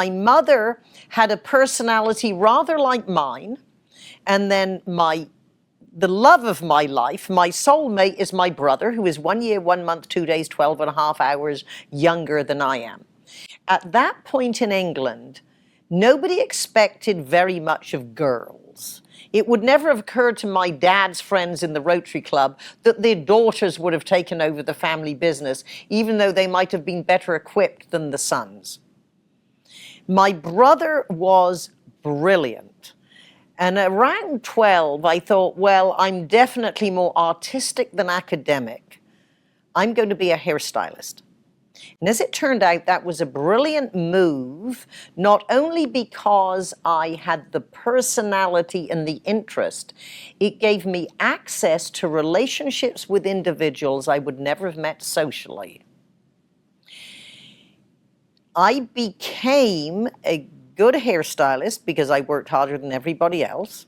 My mother had a personality rather like mine, and then the love of my life, my soulmate, is my brother, who is 1 year, 1 month, 2 days, 12 and a half hours younger than I am. At that point in England, nobody expected very much of girls. It would never have occurred to my dad's friends in the Rotary Club that their daughters would have taken over the family business, even though they might have been better equipped than the sons. My brother was brilliant. And around 12, I thought, well, I'm definitely more artistic than academic. I'm going to be a hairstylist. And as it turned out, that was a brilliant move, not only because I had the personality and the interest, it gave me access to relationships with individuals I would never have met socially. I became a good hairstylist because I worked harder than everybody else.